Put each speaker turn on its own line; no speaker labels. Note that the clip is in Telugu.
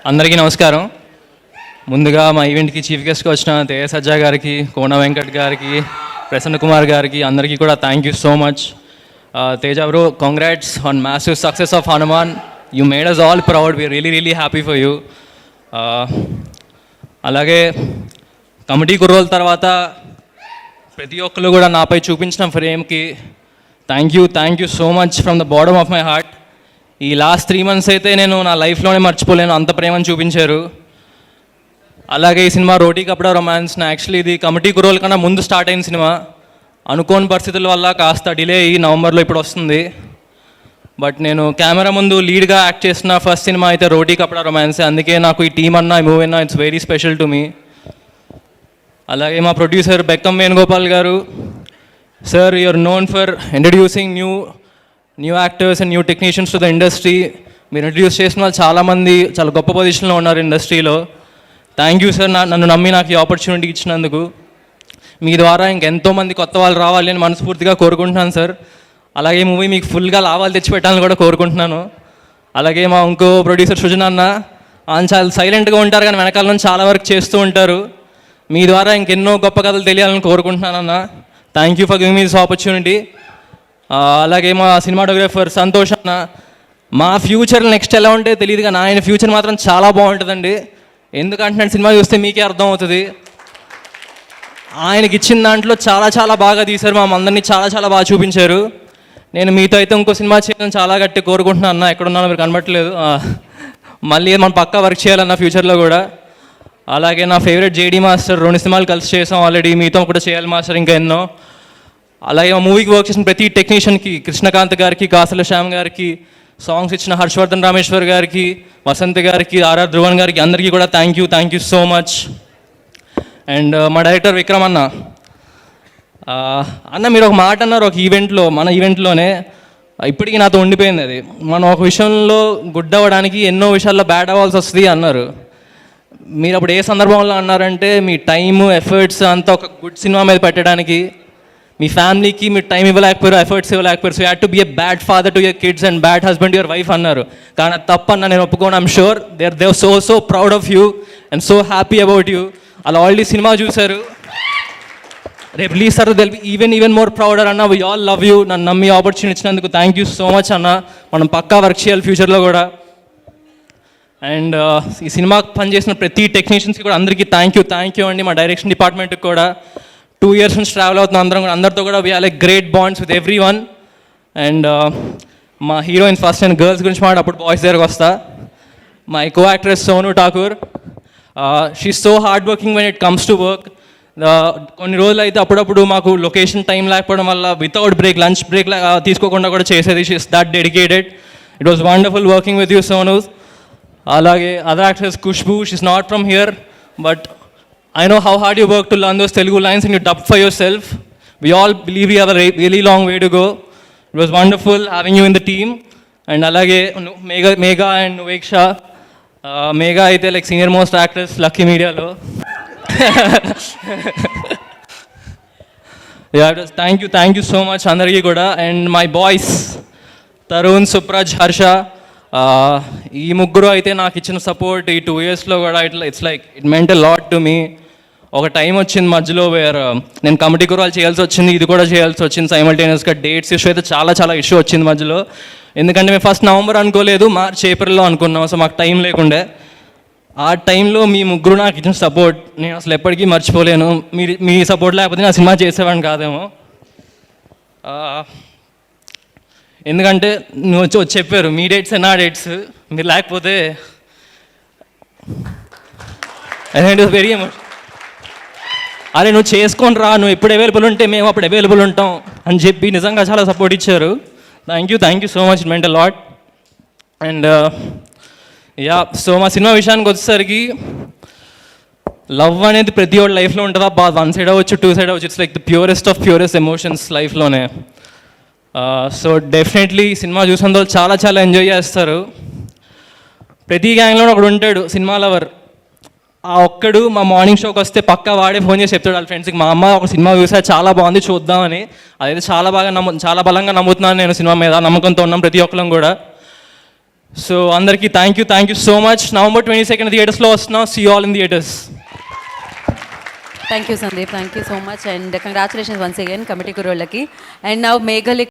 అందరికీ నమస్కారం. ముందుగా మా ఈవెంట్కి చీఫ్ గెస్ట్గా వచ్చిన తేజ సజ్జా గారికి, కోన వెంకట్ గారికి, ప్రసన్న కుమార్ గారికి అందరికీ కూడా thank you so much. Teja bro, congrats on massive success of Hanuman. You made us all proud. We're really happy for you. అలాగే కమిటీ కుర్రోల తర్వాత ప్రతి ఒక్కరు కూడా నాపై చూపించిన ఫ్రేమ్కి thank you so much from the bottom of my heart. ఈ లాస్ట్ 3 months అయితే నేను నా లైఫ్లోనే మర్చిపోలేను, అంత ప్రేమను చూపించారు. అలాగే ఈ సినిమా రోటీ కపడా రొమాన్స్ యాక్చువల్లీ ఇది కమిటీ కుర్రోల కన్నా ముందు స్టార్ట్ అయిన సినిమా. అనుకోని పరిస్థితుల వల్ల కాస్త డిలే అయ్యి నవంబర్లో ఇప్పుడు వస్తుంది. బట్ నేను కెమెరా ముందు లీడ్గా యాక్ట్ చేసిన ఫస్ట్ సినిమా అయితే రోటీ కపడా రొమాన్స్. అందుకే నాకు ఈ టీమ్ అన్న, ఈ మూవీ అన్న it's very special to me. అలాగే మా producer Bekkam Venugopal garu, sir you're known for introducing new actors and new technicians to the industry. మీరు ఇంట్రడ్యూస్ చేసిన వాళ్ళు చాలామంది చాలా గొప్ప పొజిషన్లో ఉన్నారు ఇండస్ట్రీలో. థ్యాంక్ యూ సార్, నన్ను నమ్మి నాకు ఈ ఆపర్చునిటీ ఇచ్చినందుకు. మీ ద్వారా ఇంకెంతోమంది కొత్త వాళ్ళు రావాలి అని మనస్ఫూర్తిగా కోరుకుంటున్నాను సార్. అలాగే మూవీ మీకు ఫుల్గా లాభాలు తెచ్చిపెట్టాలని కూడా కోరుకుంటున్నాను. అలాగే మా ఇంకో ప్రొడ్యూసర్ సృజన అన్న, ఆయన చాలా సైలెంట్గా ఉంటారు కానీ వెనకాల నుంచి చాలా వర్క్ చేస్తూ ఉంటారు. మీ ద్వారా ఇంకెన్నో గొప్ప కథలు తెలియాలని కోరుకుంటున్నాను అన్న. Thank you for giving me this opportunity. అలాగే మా సినిమాటోగ్రాఫర్ సంతోష్ అన్న, మా ఫ్యూచర్ నెక్స్ట్ ఎలా ఉంటే తెలియదు కానీ ఆయన ఫ్యూచర్ మాత్రం చాలా బాగుంటుందండి. ఎందుకంటే సినిమా చూస్తే మీకే అర్థం అవుతుంది. ఆయనకి ఇచ్చిన దాంట్లో చాలా బాగా తీశారు. మా అందరినీ చాలా బాగా చూపించారు. నేను మీతో అయితే ఇంకో సినిమా చేయాలని చాలా గట్టి కోరుకుంటున్నాను అన్న. ఎక్కడున్నానో మీరు కనబట్టలేదు. మళ్ళీ మనం పక్కా వర్క్ చేయాలన్న ఫ్యూచర్లో కూడా. అలాగే నా ఫేవరెట్ జేడీ మాస్టర్, 2 సినిమాలు కలిసి చేసాం ఆల్రెడీ. మీతో కూడా చేయాలి మాస్టర్ ఇంకా ఎన్నో. అలాగే మా మూవీకి వర్క్ చేసిన ప్రతి టెక్నీషియన్కి, కృష్ణకాంత్ గారికి, కాసల శ్యామ్ గారికి, సాంగ్స్ ఇచ్చిన హర్షవర్ధన్ రామేశ్వర్ గారికి, వసంత్ గారికి, ఆర్ఆర్ ధ్రువన్ గారికి అందరికీ కూడా thank you so much. And మా డైరెక్టర్ విక్రమ్ అన్న, మీరు ఒక మాట అన్నారు ఒక ఈవెంట్లో, మన ఈవెంట్లోనే, ఇప్పటికీ నాతో ఉండిపోయింది అది. మనం ఒక విషయంలో గుడ్ అవ్వడానికి ఎన్నో విషయాల్లో బ్యాడ్ అవ్వాల్సి వస్తుంది అన్నారు. మీరు అప్పుడు ఏ సందర్భంలో అన్నారంటే మీ టైము, ఎఫర్ట్స్ అంతా ఒక గుడ్ సినిమా మీద పెట్టడానికి, మీ ఫ్యామిలీకి మీరు టైం ఇవ్వలేకపోయారు, ఎఫర్ట్స్ ఇవ్వలేకపోయారు. So you had to be a bad father to your kids and bad husband your wife అన్నారు. కానీ అది తప్పన్న నేను ఒప్పుకోను. I'm sure they so proud of you and so happy about you. అలా ఆల్రెడీ సినిమా చూశారు. రేపు release sir they'll be even more prouder అన్న. We all love you. నన్ను నమ్మి ఆపర్చునిటీ ఇచ్చినందుకు థ్యాంక్ యూ సో మచ్ అన్న. మనం పక్కా వర్క్ చేయాలి ఫ్యూచర్లో కూడా. అండ్ ఈ సినిమాకి పనిచేసిన ప్రతి టెక్నీషియన్స్కి కూడా అందరికీ థ్యాంక్ యూ అండి. మా డైరెక్షన్ డిపార్ట్మెంట్కి కూడా 2 years నుంచి ట్రావెల్ అవుతున్నాం అందరితో కూడా. We have like great bonds with every one. And మా హీరోయిన్ ఫస్ట్ నేను గర్ల్స్ గురించి అప్పుడు బాయ్స్ దగ్గరకు వస్తా. My co actress Sonu Thakur, she so hard working when it comes to work. కొన్ని రోజులు అయితే అప్పుడప్పుడు మాకు లొకేషన్ టైం లేకపోవడం వల్ల వితౌట్ బ్రేక్, లంచ్ బ్రేక్ తీసుకోకుండా కూడా చేసేది. She is that dedicated. It was wonderful working with you Sonu. అలాగే other actress Khushbu, she is not from here but I know how hard you work to learn those Telugu lines and you dub for yourself. We all believe we have a really long way to go. It was wonderful having you in the team. And alage Megha and Nuveksha. Megha aithe like senior most actress Lucky Media lo. Yeah, thank you so much andariki kuda. And my boys Tarun, Supraj, Harsha, ఈ ముగ్గురు అయితే నాకు ఇచ్చిన సపోర్ట్ ఈ 2 yearsలో కూడా it's like it meant a lot to me. ఒక టైం వచ్చింది మధ్యలో వేర్ నేను కమిటీ కుర్రాలు చేయాల్సి వచ్చింది, ఇది కూడా చేయాల్సి వచ్చింది సైమల్టేనియస్గా. డేట్స్ ఇష్యూ అయితే చాలా ఇష్యూ వచ్చింది మధ్యలో. ఎందుకంటే మేము ఫస్ట్ నవంబర్ అనుకోలేదు, మార్చ్ ఏప్రిల్లో అనుకున్నాం. సో మాకు టైం లేకుండే. ఆ టైంలో మీ ముగ్గురు నాకు ఇచ్చిన సపోర్ట్ నేను అసలు ఎప్పటికీ మర్చిపోలేను. మీ సపోర్ట్ లేకపోతే నా సినిమా చేసేవాడిని కాదేమో. ఎందుకంటే నువ్వు వచ్చి చెప్పారు మీ డేట్స్ నా డేట్స్, మీరు లేకపోతే వెరీ ఎమోషన్. అరే నువ్వు చేసుకొని రా, నువ్వు ఎప్పుడు అవైలబుల్ ఉంటే మేము అప్పుడు అవైలబుల్ ఉంటాం అని చెప్పి నిజంగా చాలా సపోర్ట్ ఇచ్చారు. Thank you so much. It meant a lot. And yeah, so మా సినిమా విషయానికి వచ్చేసరికి లవ్ అనేది ప్రతి ఒక్కరి లైఫ్లో ఉంటుందా, 1 side అవ్వచ్చు, 2 side అవ్వచ్చు. It's like the purest emotions లైఫ్లోనే. సో డెఫినెట్లీ సినిమా చూసిన వాళ్ళు చాలా ఎంజాయ్ చేస్తారు. ప్రతి గ్యాంగ్లో ఒకడు ఉంటాడు సినిమా లవర్. ఆ ఒక్కడు మా మార్నింగ్ షోకి వస్తే పక్కా వాడే ఫోన్ చేసి చెప్తాడు వాళ్ళ ఫ్రెండ్స్కి, మా అమ్మ ఒక సినిమా చూసా చాలా బాగుంది చూద్దామని. అదైతే చాలా బలంగా నమ్ముతున్నాను నేను సినిమా మీద. నమ్మకంతో ఉన్నాం ప్రతి ఒక్కరం కూడా. సో అందరికీ thank you so much. November 22nd థియేటర్స్లో వస్తున్నాం. See all in theatres.
Thank you, Sandeep. Thank you so much. And congratulations once again, committee కుర్రోళ్ళకి. And now Meghalika.